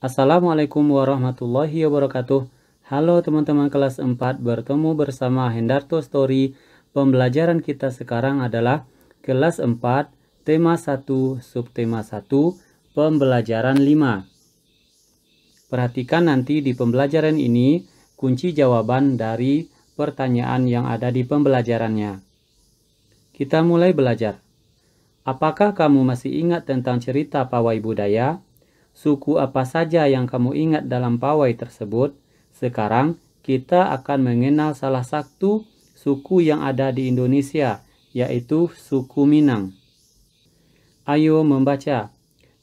Assalamualaikum warahmatullahi wabarakatuh. Halo teman-teman kelas 4, bertemu bersama Hendarto Story. Pembelajaran kita sekarang adalah kelas 4, tema 1, subtema 1, pembelajaran 5. Perhatikan nanti di pembelajaran ini kunci jawaban dari pertanyaan yang ada di pembelajarannya. Kita mulai belajar. Apakah kamu masih ingat tentang cerita pawai budaya? Suku apa saja yang kamu ingat dalam pawai tersebut? Sekarang kita akan mengenal salah satu suku yang ada di Indonesia, yaitu suku Minang. Ayo membaca.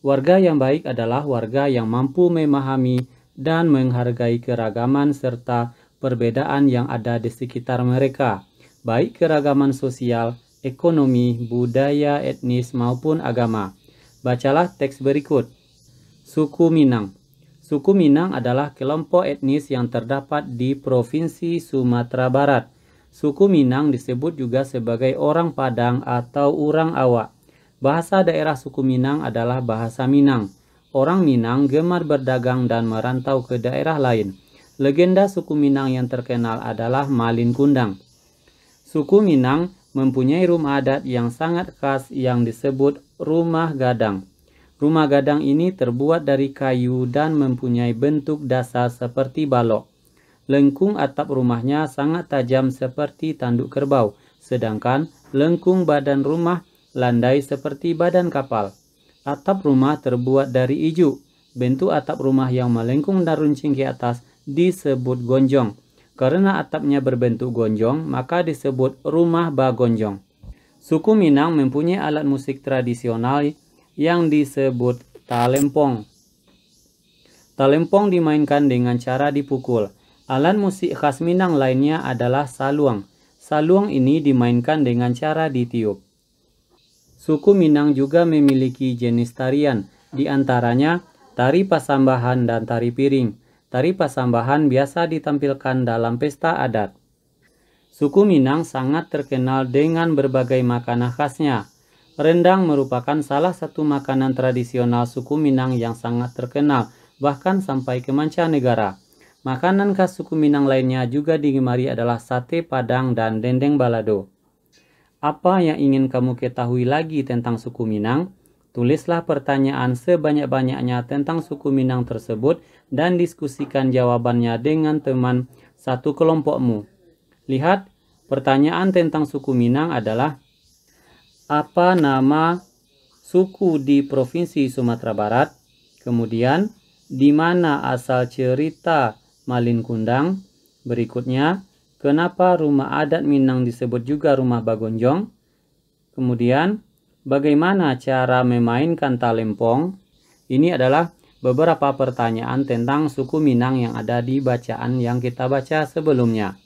Warga yang baik adalah warga yang mampu memahami dan menghargai keragaman serta perbedaan yang ada di sekitar mereka, baik keragaman sosial, ekonomi, budaya, etnis, maupun agama. Bacalah teks berikut. Suku Minang. Suku Minang adalah kelompok etnis yang terdapat di Provinsi Sumatera Barat. Suku Minang disebut juga sebagai orang Padang atau orang Awak. Bahasa daerah suku Minang adalah bahasa Minang. Orang Minang gemar berdagang dan merantau ke daerah lain. Legenda suku Minang yang terkenal adalah Malin Kundang. Suku Minang mempunyai rumah adat yang sangat khas yang disebut rumah gadang. Rumah gadang ini terbuat dari kayu dan mempunyai bentuk dasar seperti balok. Lengkung atap rumahnya sangat tajam seperti tanduk kerbau, sedangkan lengkung badan rumah landai seperti badan kapal. Atap rumah terbuat dari ijuk. Bentuk atap rumah yang melengkung dan runcing ke atas disebut gonjong. Karena atapnya berbentuk gonjong, maka disebut rumah bagonjong. Suku Minang mempunyai alat musik tradisional yang disebut talempong. Talempong dimainkan dengan cara dipukul. Alat musik khas Minang lainnya adalah saluang. Saluang ini dimainkan dengan cara ditiup. Suku Minang juga memiliki jenis tarian, di antaranya tari pasambahan dan tari piring. Tari pasambahan biasa ditampilkan dalam pesta adat. Suku Minang sangat terkenal dengan berbagai makanan khasnya. Rendang merupakan salah satu makanan tradisional suku Minang yang sangat terkenal, bahkan sampai ke mancanegara. Makanan khas suku Minang lainnya juga digemari adalah sate Padang dan dendeng balado. Apa yang ingin kamu ketahui lagi tentang suku Minang? Tulislah pertanyaan sebanyak-banyaknya tentang suku Minang tersebut dan diskusikan jawabannya dengan teman satu kelompokmu. Lihat, pertanyaan tentang suku Minang adalah: apa nama suku di Provinsi Sumatera Barat? Kemudian, di mana asal cerita Malin Kundang? Berikutnya, kenapa rumah adat Minang disebut juga rumah bagonjong? Kemudian, bagaimana cara memainkan talempong? Ini adalah beberapa pertanyaan tentang suku Minang yang ada di bacaan yang kita baca sebelumnya.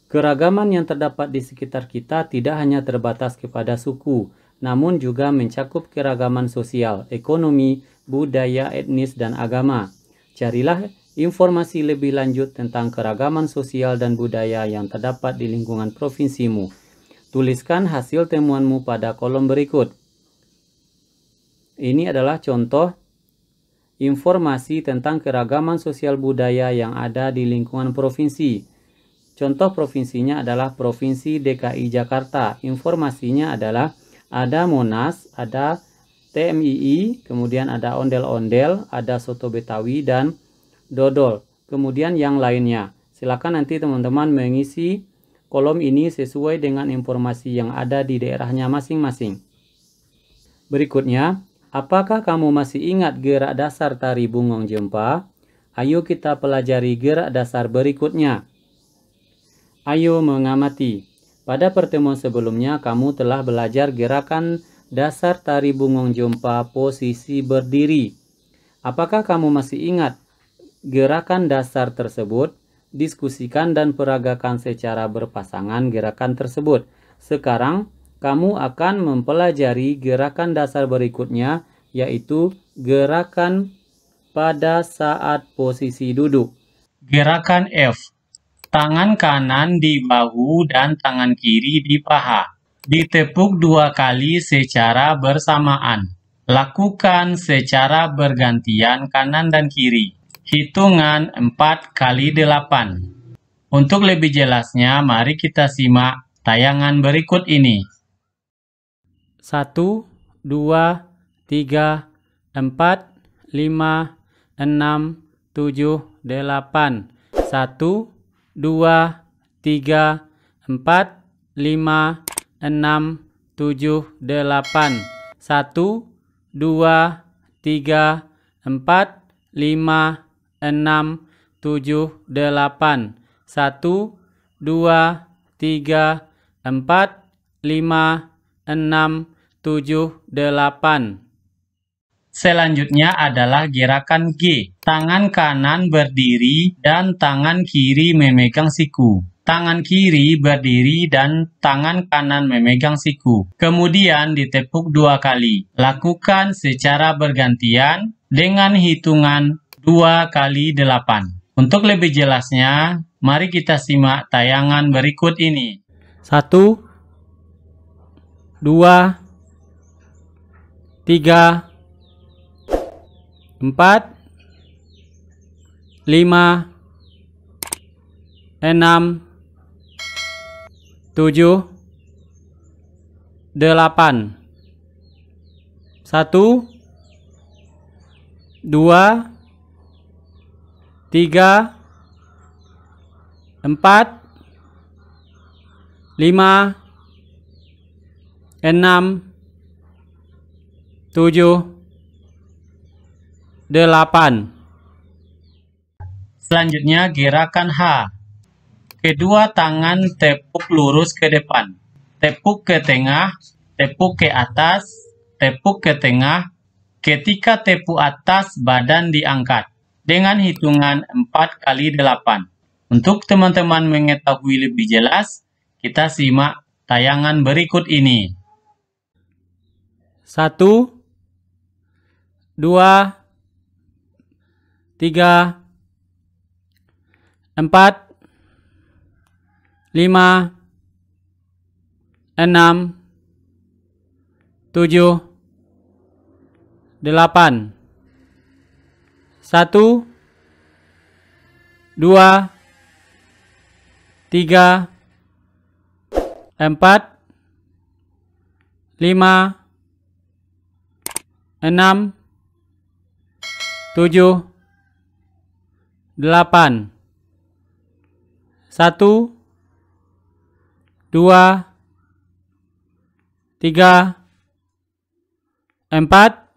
Keragaman yang terdapat di sekitar kita tidak hanya terbatas kepada suku, namun juga mencakup keragaman sosial, ekonomi, budaya, etnis, dan agama. Carilah informasi lebih lanjut tentang keragaman sosial dan budaya yang terdapat di lingkungan provinsimu. Tuliskan hasil temuanmu pada kolom berikut. Ini adalah contoh informasi tentang keragaman sosial budaya yang ada di lingkungan provinsi. Contoh provinsinya adalah Provinsi DKI Jakarta. Informasinya adalah ada Monas, ada TMII, kemudian ada ondel-ondel, ada soto Betawi, dan dodol. Kemudian yang lainnya. Silakan nanti teman-teman mengisi kolom ini sesuai dengan informasi yang ada di daerahnya masing-masing. Berikutnya, apakah kamu masih ingat gerak dasar tari Bungong Jempa? Ayo kita pelajari gerak dasar berikutnya. Ayo mengamati. Pada pertemuan sebelumnya, kamu telah belajar gerakan dasar tari Bungong Jempa posisi berdiri. Apakah kamu masih ingat gerakan dasar tersebut? Diskusikan dan peragakan secara berpasangan gerakan tersebut. Sekarang, kamu akan mempelajari gerakan dasar berikutnya, yaitu gerakan pada saat posisi duduk. Gerakan F. Tangan kanan di bahu dan tangan kiri di paha. Ditepuk 2 kali secara bersamaan. Lakukan secara bergantian kanan dan kiri. Hitungan 4 kali 8. Untuk lebih jelasnya, mari kita simak tayangan berikut ini. 1, 2, 3, 4, 5, 6, 7, 8. 1, 2, 3, 4, 5, 6, 7, 8. 1, 2, 3, 4, 5, 6, 7, 8. 1, 2, 3, 4, 5, 6, 7, 8. Selanjutnya adalah gerakan G. Tangan kanan berdiri dan tangan kiri memegang siku. Tangan kiri berdiri dan tangan kanan memegang siku. Kemudian ditepuk 2 kali. Lakukan secara bergantian dengan hitungan 2 kali 8. Untuk lebih jelasnya, mari kita simak tayangan berikut ini. 1, 2, 3, 4, 5, 6, 7, 8. 1, 2, 3, 4, 5, 6, 7, 8. Selanjutnya gerakan H. Kedua tangan tepuk lurus ke depan. Tepuk ke tengah, tepuk ke atas, tepuk ke tengah. Ketika tepuk atas, badan diangkat. Dengan hitungan 4 kali 8. Untuk teman-teman mengetahui lebih jelas, kita simak tayangan berikut ini. 1, 2, 3, 4, 5, 6, 7, 8. 1, 2, 3, 4, 5, 6, 7, 8. 1, 2, 3, 4,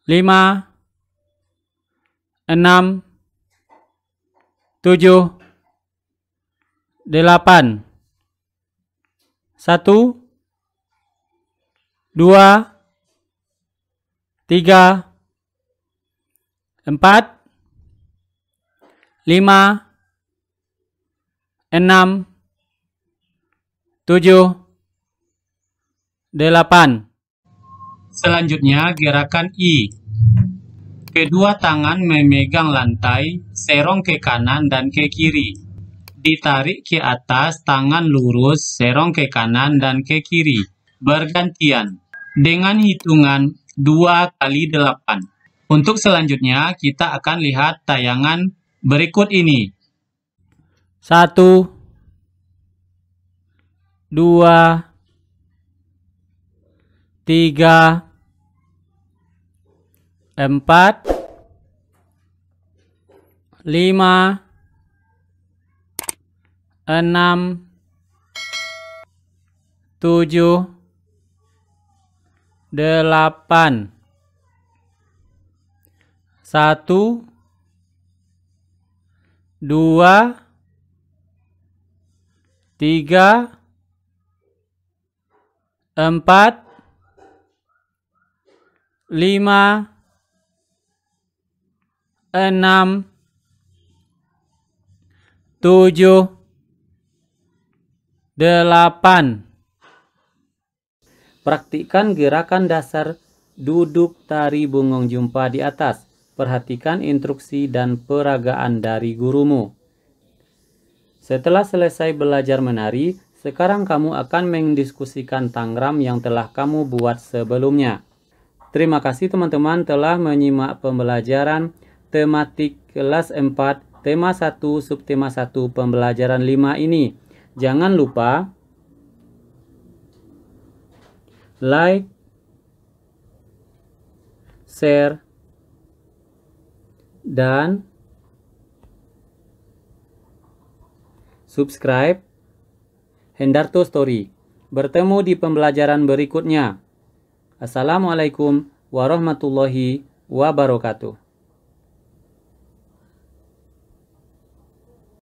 5, 6, 7, 8. 1, 2, 3, 4, 5, 6, 7, 8. Selanjutnya gerakan I. Kedua tangan memegang lantai, serong ke kanan dan ke kiri. Ditarik ke atas, tangan lurus, serong ke kanan dan ke kiri. Bergantian. Dengan hitungan 2 kali 8. Untuk selanjutnya, kita akan lihat tayangan berikut ini. 1, 2, 3, 4, 5, 6, 7, 8. 1, 2, 3, 4, 5, 6, 7, 8. Praktikkan gerakan dasar duduk tari bungong jumpa di atas. Perhatikan instruksi dan peragaan dari gurumu. Setelah selesai belajar menari, sekarang kamu akan mendiskusikan tangram yang telah kamu buat sebelumnya. Terima kasih teman-teman telah menyimak pembelajaran tematik kelas 4, tema 1, subtema 1, pembelajaran 5 ini. Jangan lupa like, share, dan subscribe Hendarto Story. Bertemu di pembelajaran berikutnya. Assalamualaikum warahmatullahi wabarakatuh.